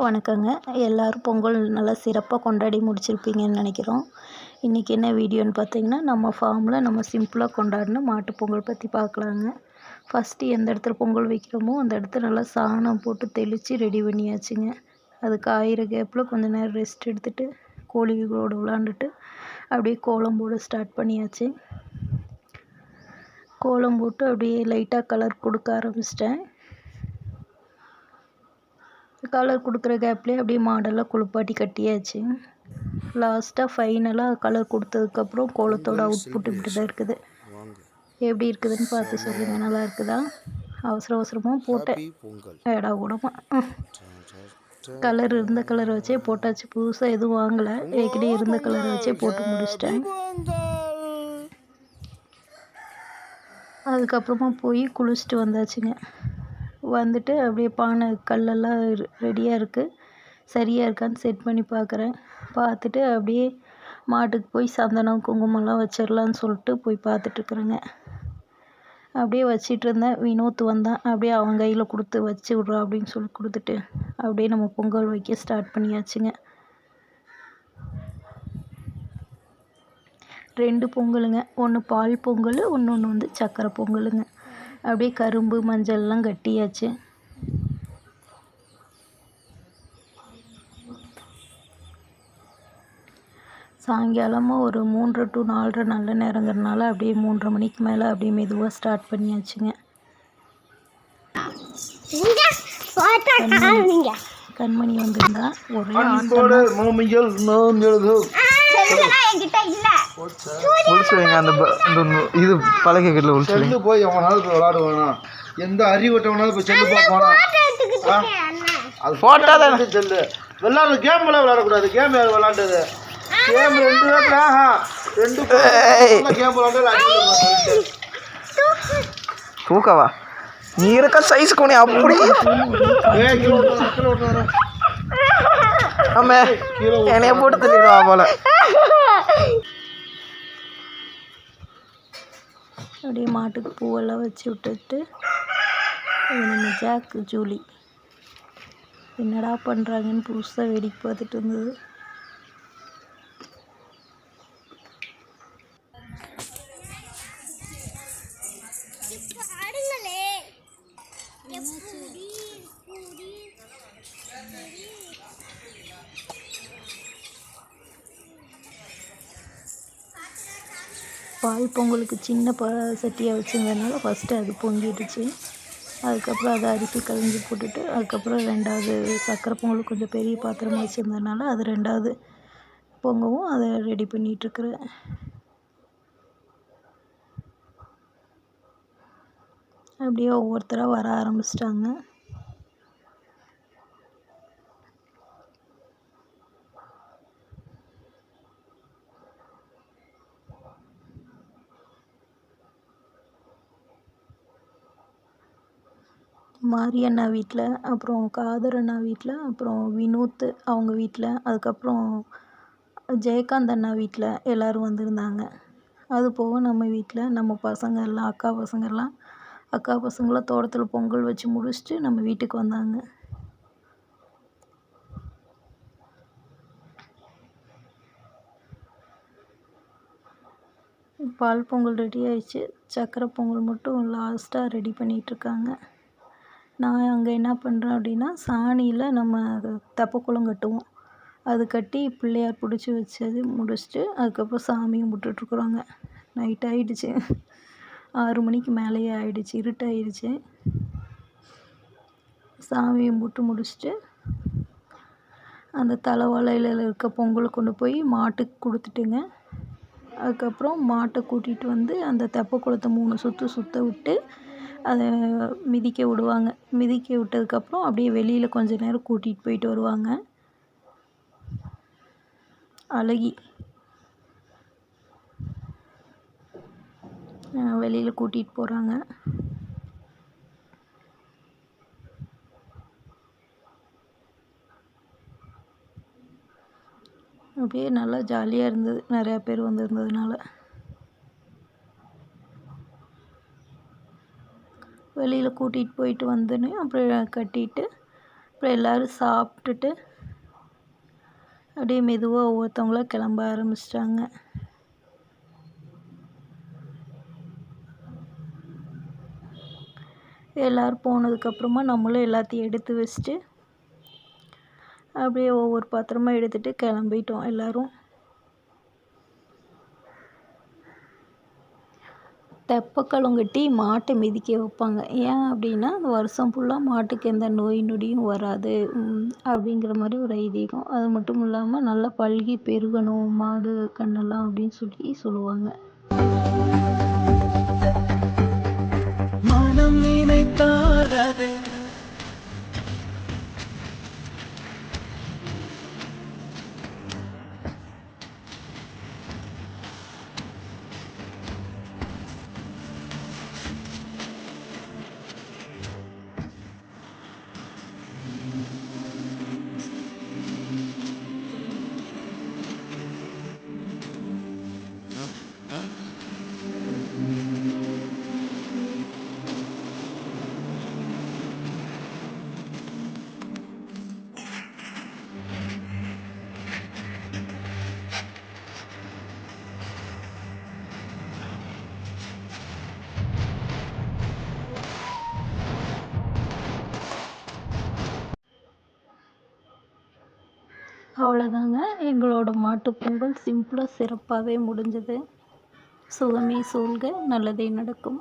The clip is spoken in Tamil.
வணக்கங்க. எல்லோரும் பொங்கல் நல்லா சிறப்பாக கொண்டாடி முடிச்சிருப்பீங்கன்னு நினைக்கிறோம். இன்றைக்கி என்ன வீடியோன்னு பார்த்தீங்கன்னா, நம்ம ஃபார்மில் நம்ம சிம்பிளாக கொண்டாடின மாட்டுப் பொங்கல் பற்றி பார்க்கலாங்க. ஃபஸ்ட்டு எந்த இடத்துல பொங்கல் வைக்கிறோமோ அந்த இடத்துல நல்லா சாணம் போட்டு தெளித்து ரெடி பண்ணியாச்சுங்க. அது காயிற கேப்பில் கொஞ்சம் நேரம் ரெஸ்ட் எடுத்துகிட்டு கோழிகளோடு விளாண்டுட்டு அப்படியே கோலம் போட ஸ்டார்ட் பண்ணியாச்சு. கோலம் போட்டு அப்படியே லைட்டாக கலர் கொடுக்க ஆரம்பிச்சிட்டேன். கலர் கொடுக்குற கேப்லேயே அப்படியே மாடெல்லாம் குளிப்பாட்டி கட்டியாச்சு. லாஸ்ட்டாக ஃபைனலாக கலர் கொடுத்ததுக்கப்புறம் கோலத்தோட அவுட்புட் இப்படி தான் இருக்குது. எப்படி இருக்குதுன்னு பார்த்து சொல்லுங்கள். நல்லா இருக்குதா? அவசரமாக போட்டேன், ஏடா கூடமாக கலர் இருந்த கலரை வச்சே போட்டாச்சு. புதுசாக எதுவும் வாங்கலை, ஏற்கனவே இருந்த கலரை வச்சே போட்டு முடிச்சிட்டேன். அதுக்கப்புறமா போய் குளிச்சுட்டு வந்தாச்சுங்க. வந்துட்டு அப்படியே பானை கல்லெல்லாம் ரெடியாக இருக்குது, சரியாக இருக்கான்னு செட் பண்ணி பார்த்துட்டு அப்படியே மாட்டுக்கு போய் சந்தனம் குங்குமம்லாம் வச்சிடலான்னு சொல்லிட்டு போய் பார்த்துட்ருக்குறேங்க. அப்படியே வச்சிட்டு இருந்தேன். வினோத் வந்தான், அப்படியே அவன் கையில் கொடுத்து வச்சு விட்றா அப்படின்னு சொல்லி கொடுத்துட்டு அப்படியே நம்ம பொங்கல் வைக்க ஸ்டார்ட் பண்ணியாச்சுங்க. 2 பொங்கலுங்க, ஒன்று பால் பொங்கல், ஒன்று வந்து சக்கரை பொங்கலுங்க. அப்படியே கரும்பு மஞ்சள்லாம் கட்டியாச்சு. சாயங்காலமாக ஒரு 3 to 4:30 நல்ல நேரங்கிறதுனால அப்படியே 3:30 மணிக்கு மேலே அப்படியே மெதுவாக ஸ்டார்ட் பண்ணியாச்சுங்க. கண்மணி வந்திருந்தா ஒரே இது பழகிக்கல செல்லு போய் எவனாவது விளாடுவானா, எந்த அறிவட்டவனாவது போய் செல்லு பார்ப்பானா? அது போட்டா தான் செல்லு விளாடு. கேம் விளாடக்கூடாது. கேம் யார் விளாண்டது? கேம் 2 கேம் விளாண்டு தூக்கவா நீ இருக்க சைஸ் கோணி அப்படி ஆமே என்னைய போட்டு தள்ளிடுவா போல. அப்படியே மாட்டுக்கு பூவெல்லாம் வச்சு விட்டுட்டு நம்ம ஜாக்கு ஜூலி என்னடா பண்ணுறாங்கன்னு புதுசாக வேடிக்கை பார்த்துட்டு இருந்தது. பால் பொங்கலுக்கு சின்ன சட்டியாக வச்சுருந்ததுனால ஃபஸ்ட்டு அது பொங்கிடுச்சு. அதுக்கப்புறம் அதை அரிசி களைஞ்சி போட்டுட்டு அதுக்கப்புறம் 2வது சக்கரை பொங்கல் கொஞ்சம் பெரிய பாத்திரமாக வச்சுருந்ததுனால அது 2வது பொங்கவும் அதை ரெடி பண்ணிகிட்ருக்குறேன். அப்படியே ஒவ்வொருத்தராக வர ஆரம்பிச்சிட்டாங்க. மாரியண்ணா வீட்டில், அப்புறம் காதர் அண்ணா வீட்டில், அப்புறம் வினோத் அவங்க வீட்டில், அதுக்கப்புறம் ஜெயகாந்த் அண்ணா வீட்டில் எல்லோரும் வந்திருந்தாங்க. அது போக நம்ம வீட்டில் நம்ம பசங்க எல்லாம் அக்கா பசங்களாம் தோட்டத்தில் பொங்கல் வச்சு முடிச்சுட்டு நம்ம வீட்டுக்கு வந்தாங்க. பால் பொங்கல் ரெடி ஆயிடுச்சு. சக்கரை பொங்கல் மட்டும் லாஸ்ட்டாக ரெடி பண்ணிகிட்ருக்காங்க. நான் அங்கே என்ன பண்ணுறேன் அப்படின்னா, சாணியில் நம்ம தெப்பக்குளம் கட்டுவோம், அது கட்டி பிள்ளையார் பிடிச்சி வச்சது முடிச்சுட்டு அதுக்கப்புறம் சாமியும் கும்பிட்டுட்ருக்குறோங்க. நைட் ஆகிடுச்சு, 6 மணிக்கு மேலேயே ஆகிடுச்சு, இருட்டாயிடுச்சு. சாமியை கும்பிட்டு முடிச்சுட்டு அந்த தலைவாழையில் இருக்க பொங்கலை கொண்டு போய் மாட்டுக்கு கொடுத்துட்டுங்க. அதுக்கப்புறம் மாட்டை கூட்டிகிட்டு வந்து அந்த தெப்பக்குளத்தை 3 சுற்ற விட்டு அதை மிதிக்க விடுவாங்க. மிதிக்க விட்டதுக்கப்புறம் அப்படியே வெளியில் கொஞ்சம் நேரம் கூட்டிகிட்டு போயிட்டு வருவாங்க. அழகி வெளியில் கூட்டிகிட்டு போகிறாங்க. அப்படியே நல்லா ஜாலியாக இருந்தது, நிறையா பேர் வந்திருந்ததுனால. வெளியில் கூட்டிகிட்டு போயிட்டு வந்தோடனே அப்புறம் கட்டிட்டு அப்புறம் எல்லோரும் சாப்பிட்டுட்டு அப்படியே மெதுவாக ஒவ்வொருத்தவங்களா கிளம்ப ஆரம்பிச்சிட்டாங்க. எல்லோரும் போனதுக்கப்புறமா நம்மளும் எல்லாத்தையும் எடுத்து வச்சுட்டு அப்படியே ஒவ்வொரு பாத்திரமா எடுத்துகிட்டு கிளம்பிட்டோம் எல்லோரும். தெப்பக்குளம் கட்டி மாட்டை மிதிக்க வைப்பாங்க. ஏன் அப்படின்னா அந்த வருஷம் ஃபுல்லாக மாட்டுக்கு எந்த நோய் நொடியும் வராது அப்படிங்கிற மாதிரி ஒரு ஐதீகம். அது மட்டும் இல்லாமல் நல்லா பல்கி பெருகணும் மாடு கண்ணெல்லாம் அப்படின்னு சொல்லி சொல்லுவாங்க. மனம் நினைத்தாரது அவ்வளோதாங்க. எங்களோட மாட்டுப் பொங்கல் சிம்பிளாக சிறப்பாகவே முடிஞ்சது. சுகமே சூழ்க, நல்லதே நடக்கும்.